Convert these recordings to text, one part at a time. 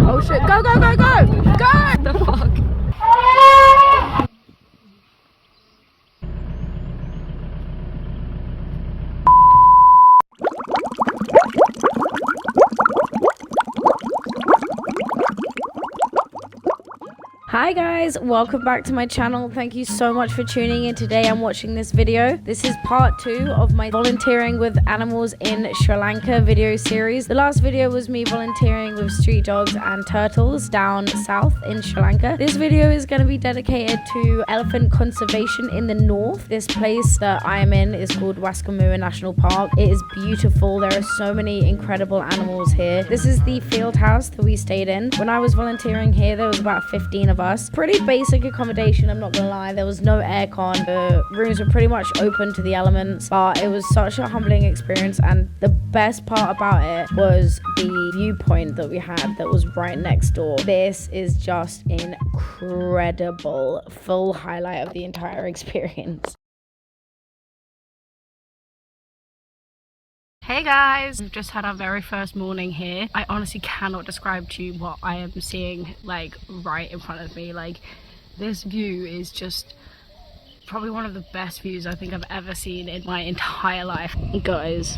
Oh shit, go, go, go, go! Go! The fuck? Hi guys, welcome back to my channel. Thank you so much for tuning in. Today I'm watching this video. This is part 2 of my volunteering with animals in Sri Lanka video series. The last video was me volunteering with street dogs and turtles down south in Sri Lanka. This video is going to be dedicated to elephant conservation in the north. This place that I am in is called Wasgamuwa National Park. It is beautiful. There are so many incredible animals here. This is the field house that we stayed in. When I was volunteering here, there was about 15 of us. Pretty basic accommodation, I'm not gonna lie. There was no aircon. The rooms were pretty much open to the elements, but it was such a humbling experience, and the best part about it was the viewpoint that we had that was right next door. This is just incredible. Full highlight of the entire experience. Hey guys, we've just had our very first morning here. I honestly cannot describe to you what I am seeing like right in front of me. Like, this view is just probably one of the best views I think I've ever seen in my entire life. Guys,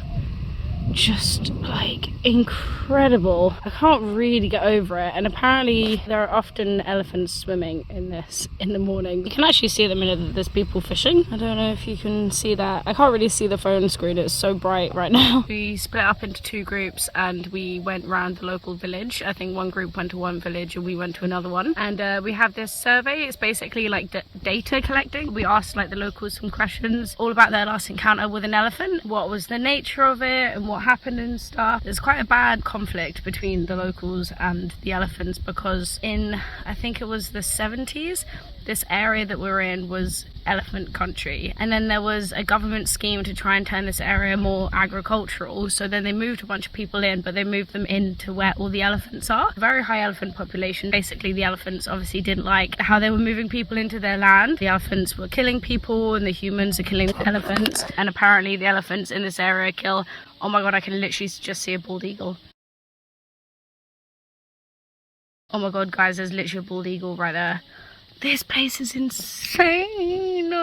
just like incredible. I can't really get over it. And apparently there are often elephants swimming in this in the morning. You can actually see at the minute that there's people fishing. I don't know if you can see that. I can't really see the phone screen, it's so bright right now. We split up into 2 groups and we went around the local village. I think one group went to one village and we went to another one, and we have this survey. It's basically like data collecting. We asked like the locals some questions all about their last encounter with an elephant, what was the nature of it and what happened and stuff. There's quite a bad conflict between the locals and the elephants because in, I think it was the 70s, this area that we're in was elephant country, and then there was a government scheme to try and turn this area more agricultural. So then they moved a bunch of people in, but they moved them into where all the elephants are. Very high elephant population. Basically the elephants obviously didn't like how they were moving people into their land. The elephants were killing people and the humans are killing the elephants, and apparently the elephants in this area kill, oh my god, I can literally just see a bald eagle. Oh my god guys, there's literally a bald eagle right there. This place is insane.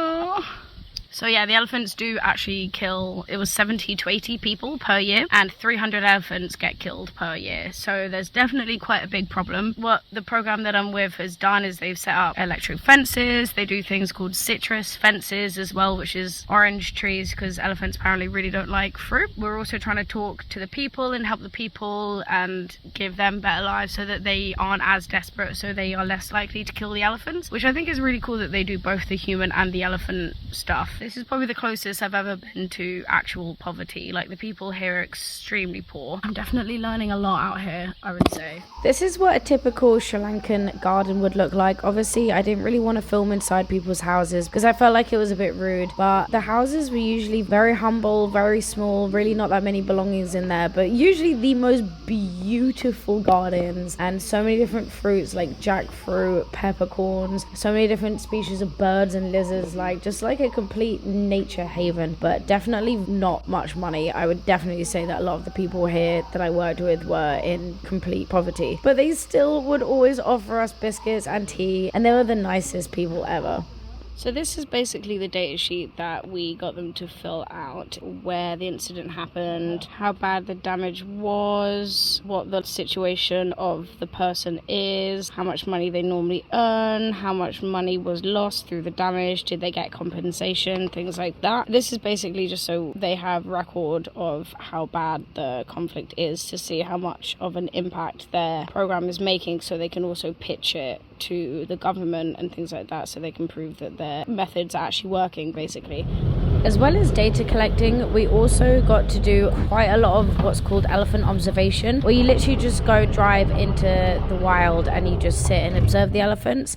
So yeah, the elephants do actually kill, it was 70 to 80 people per year, and 300 elephants get killed per year. So there's definitely quite a big problem. What the program that I'm with has done is they've set up electric fences. They do things called citrus fences as well, which is orange trees, because elephants apparently really don't like fruit. We're also trying to talk to the people and help the people and give them better lives so that they aren't as desperate, so they are less likely to kill the elephants, which I think is really cool that they do both the human and the elephant stuff. This is probably the closest I've ever been to actual poverty. Like, the people here are extremely poor. I'm definitely learning a lot out here, I would say. This is what a typical Sri Lankan garden would look like. Obviously, I didn't really want to film inside people's houses because I felt like it was a bit rude, but the houses were usually very humble, very small, really not that many belongings in there, but usually the most beautiful gardens, and so many different fruits like jackfruit, peppercorns, so many different species of birds and lizards, like just like a complete nature haven. But definitely not much money. I would definitely say that a lot of the people here that I worked with were in complete poverty, but they still would always offer us biscuits and tea, and they were the nicest people ever. So this is basically the data sheet that we got them to fill out, where the incident happened, how bad the damage was, what the situation of the person is, how much money they normally earn, how much money was lost through the damage, did they get compensation, things like that. This is basically just so they have record of how bad the conflict is, to see how much of an impact their program is making, so they can also pitch it to the government and things like that, so they can prove that their methods are actually working, basically. As well as data collecting, we also got to do quite a lot of what's called elephant observation, where you literally just go drive into the wild and you just sit and observe the elephants.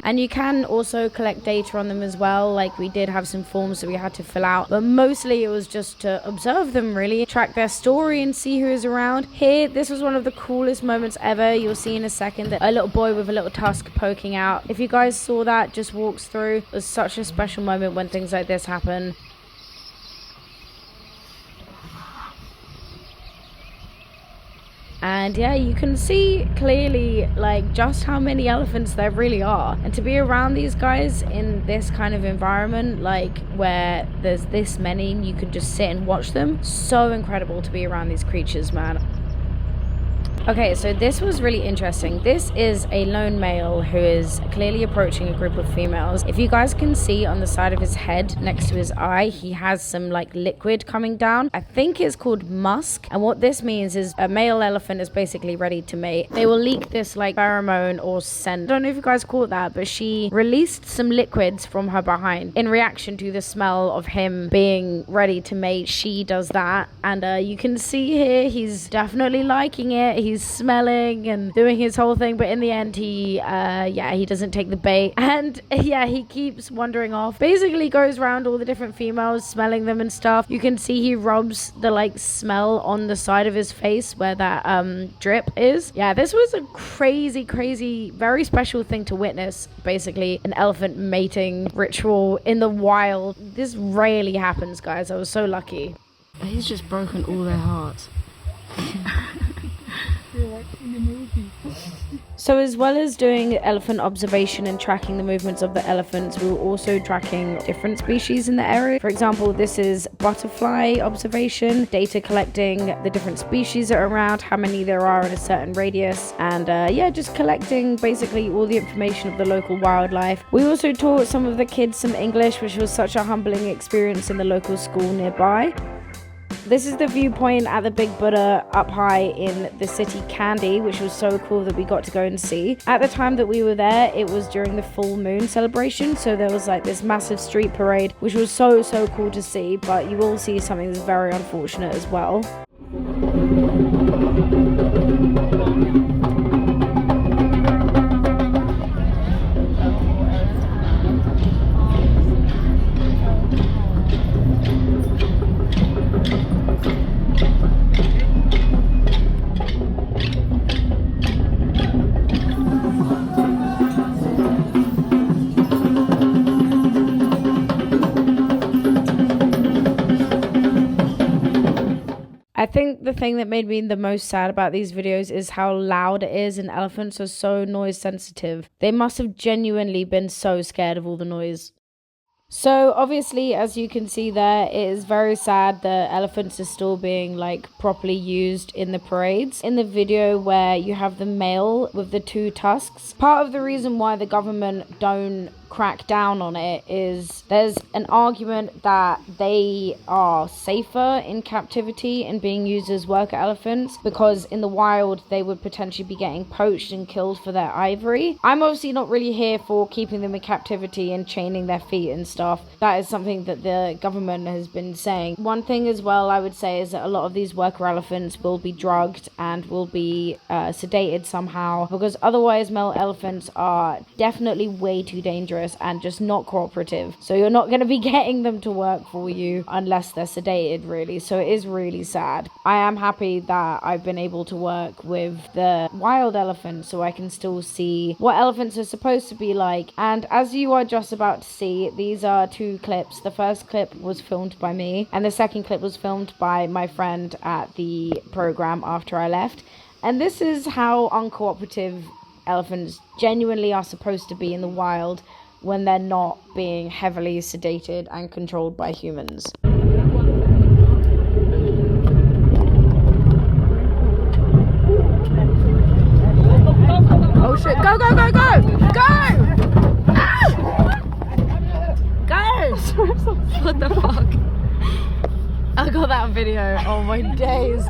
And you can also collect data on them as well. Like, we did have some forms that we had to fill out, but mostly it was just to observe them, really, track their story and see who is around. Here, this was one of the coolest moments ever. You'll see in a second that a little boy with a little tusk poking out, if you guys saw that, just walks through. It was such a special moment when things like this happen. And yeah, you can see clearly like just how many elephants there really are. And to be around these guys in this kind of environment, like where there's this many and you can just sit and watch them, so incredible to be around these creatures, man. Okay, so this was really interesting. This is a lone male who is clearly approaching a group of females. If you guys can see on the side of his head next to his eye, he has some like liquid coming down. I think it's called musk. And what this means is a male elephant is basically ready to mate. They will leak this like pheromone or scent. I don't know if you guys caught that, but she released some liquids from her behind in reaction to the smell of him being ready to mate. She does that. And you can see here, he's definitely liking it. He's smelling and doing his whole thing, but in the end he doesn't take the bait, and he keeps wandering off, basically goes around all the different females, smelling them and stuff. You can see he rubs the like smell on the side of his face where that drip is. Yeah, this was a crazy very special thing to witness, basically an elephant mating ritual in the wild. This rarely happens, guys. I was so lucky. He's just broken all their hearts. So as well as doing elephant observation and tracking the movements of the elephants, we were also tracking different species in the area. For example, this is butterfly observation, data collecting the different species that are around, how many there are in a certain radius, and just collecting basically all the information of the local wildlife. We also taught some of the kids some English, which was such a humbling experience in the local school nearby. This is the viewpoint at the Big Buddha up high in the city Kandy, which was so cool that we got to go and see. At the time that we were there, it was during the full moon celebration, so there was like this massive street parade, which was so cool to see, but you will see something that's very unfortunate as well. I think the thing that made me the most sad about these videos is how loud it is, and elephants are so noise sensitive. They must have genuinely been so scared of all the noise. So obviously, as you can see there, it is very sad that elephants are still being like properly used in the parades. In the video where you have the male with the two tusks, part of the reason why the government don't crack down on it is there's an argument that they are safer in captivity and being used as worker elephants because in the wild they would potentially be getting poached and killed for their ivory. I'm obviously not really here for keeping them in captivity and chaining their feet and stuff. That is something that the government has been saying. One thing as well I would say is that a lot of these worker elephants will be drugged and will be sedated somehow, because otherwise male elephants are definitely way too dangerous and just not cooperative. So you're not going to be getting them to work for you unless they're sedated, really. So it is really sad. I am happy that I've been able to work with the wild elephants so I can still see what elephants are supposed to be like. And as you are just about to see, these are two clips. The first clip was filmed by me and the second clip was filmed by my friend at the program after I left. And this is how uncooperative elephants genuinely are supposed to be in the wild when they're not being heavily sedated and controlled by humans. Oh shit, go, go, go, go! Go! Ah! Guys! What the fuck? I got that on video. Oh my days.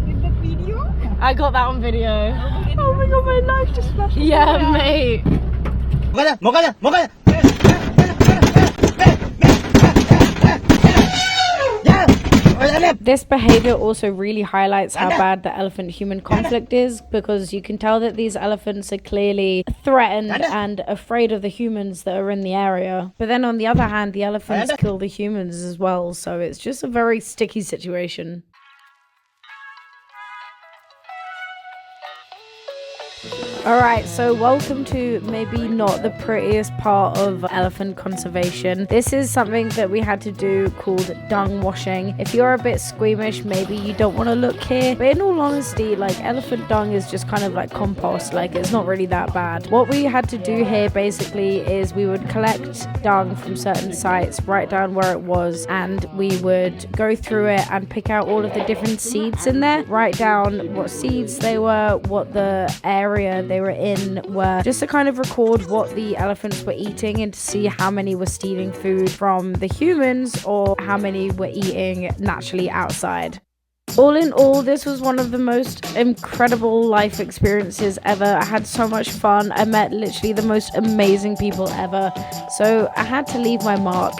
In that video? I got that on video. Oh my god, my life just flashed. Yeah, mate. This behavior also really highlights how bad the elephant-human conflict is, because you can tell that these elephants are clearly threatened and afraid of the humans that are in the area. But then on the other hand, the elephants kill the humans as well, so it's just a very sticky situation. Alright, so welcome to maybe not the prettiest part of elephant conservation. This is something that we had to do called dung washing. If you're a bit squeamish, maybe you don't want to look here, but in all honesty, like, elephant dung is just kind of like compost, like, it's not really that bad. What we had to do here basically is we would collect dung from certain sites, write down where it was, and we would go through it and pick out all of the different seeds in there, write down what seeds they were, what the area they were in were, just to kind of record what the elephants were eating and to see how many were stealing food from the humans or how many were eating naturally outside. All in all, this was one of the most incredible life experiences ever. I had so much fun. I met literally the most amazing people ever. So I had to leave my mark.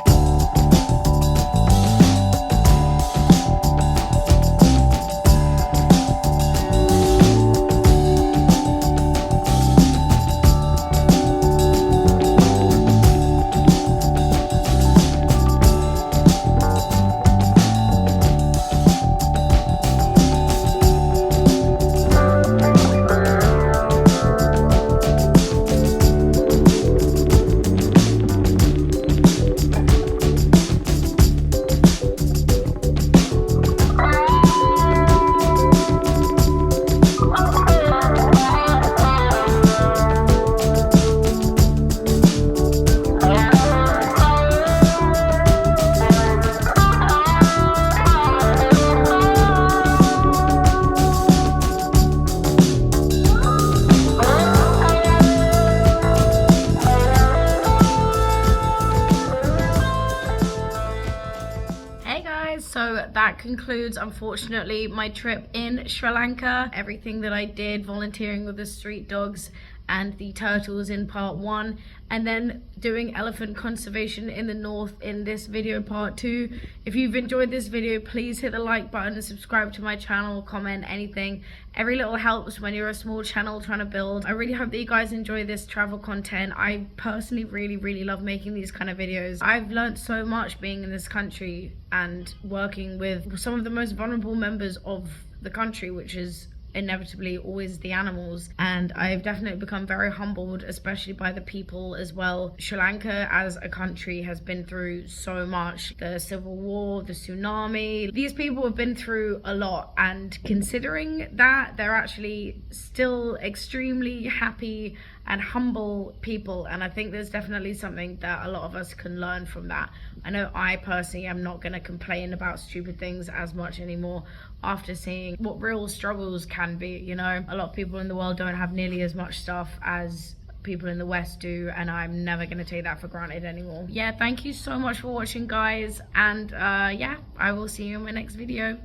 So that concludes, unfortunately, my trip in Sri Lanka. Everything that I did, volunteering with the street dogs and the turtles in part 1, and then doing elephant conservation in the north in this video part 2. If you've enjoyed this video, please hit the like button and subscribe to my channel, comment, anything. Every little helps when you're a small channel trying to build. I really hope that you guys enjoy this travel content. I personally really love making these kind of videos. I've learned so much being in this country and working with some of the most vulnerable members of the country, which is inevitably always the animals, and I've definitely become very humbled, especially by the people as well. Sri Lanka as a country has been through so much. The civil war, the tsunami, these people have been through a lot, and considering that, they're actually still extremely happy and humble people, and I think there's definitely something that a lot of us can learn from that. I know I personally am not going to complain about stupid things as much anymore after seeing what real struggles can be. You know, a lot of people in the world don't have nearly as much stuff as people in the West do, and I'm never going to take that for granted anymore. Yeah, thank you so much for watching, guys, and yeah, I will see you in my next video.